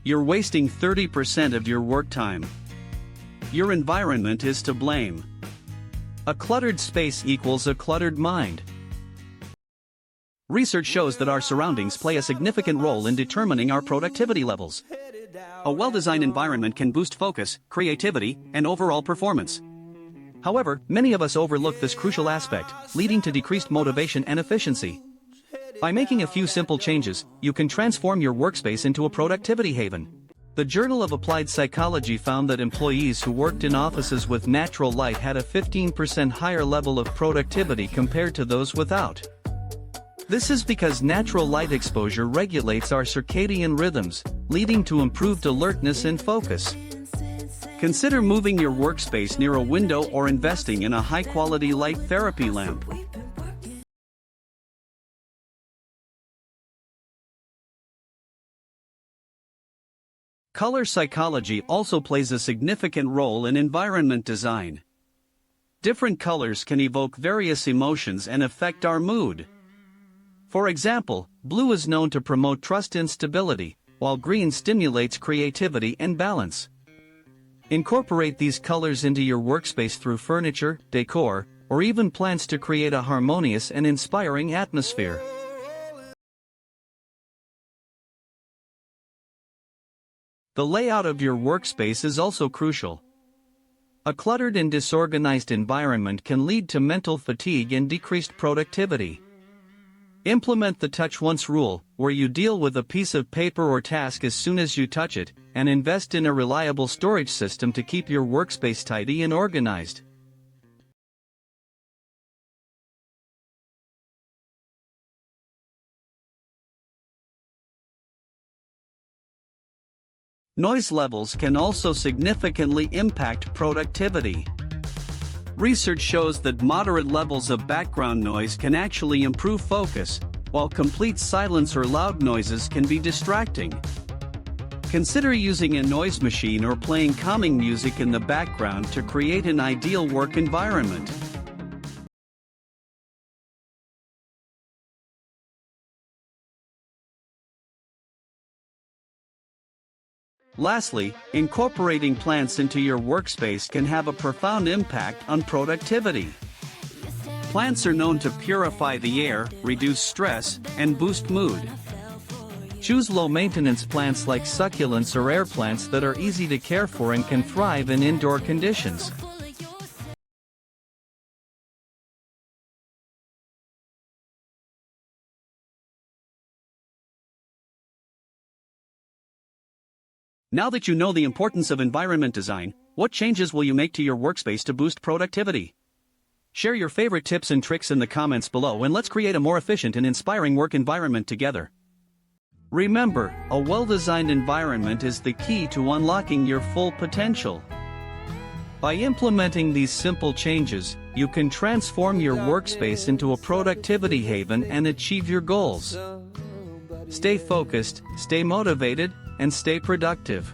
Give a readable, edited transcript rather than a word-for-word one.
you're wasting 30% of your work time. Your environment is to blame. A cluttered space equals a cluttered mind. Research shows that our surroundings play a significant role in determining our productivity levels. A well-designed environment can boost focus, creativity, and overall performance. However, many of us overlook this crucial aspect, leading to decreased motivation and efficiency. By making a few simple changes, you can transform your workspace into a productivity haven. The Journal of Applied Psychology found that employees who worked in offices with natural light had a 15% higher level of productivity compared to those without. This is because natural light exposure regulates our circadian rhythms, leading to improved alertness and focus. Consider moving your workspace near a window or investing in a high-quality light therapy lamp. Color psychology also plays a significant role in environment design. Different colors can evoke various emotions and affect our mood. For example, blue is known to promote trust and stability, while green stimulates creativity and balance. Incorporate these colors into your workspace through furniture, decor, or even plants to create a harmonious and inspiring atmosphere. The layout of your workspace is also crucial. A cluttered and disorganized environment can lead to mental fatigue and decreased productivity. Implement the touch once rule, where you deal with a piece of paper or task as soon as you touch it, and invest in a reliable storage system to keep your workspace tidy and organized. Noise levels can also significantly impact productivity. Research shows that moderate levels of background noise can actually improve focus, while complete silence or loud noises can be distracting. Consider using a noise machine or playing calming music in the background to create an ideal work environment. Lastly, incorporating plants into your workspace can have a profound impact on productivity. Plants are known to purify the air, reduce stress, and boost mood. Choose low-maintenance plants like succulents or air plants that are easy to care for and can thrive in indoor conditions. Now that you know the importance of environment design, what changes will you make to your workspace to boost productivity? Share your favorite tips and tricks in the comments below, and let's create a more efficient and inspiring work environment together. Remember, a well-designed environment is the key to unlocking your full potential. By implementing these simple changes, you can transform your workspace into a productivity haven and achieve your goals. Stay focused, stay motivated, and stay productive.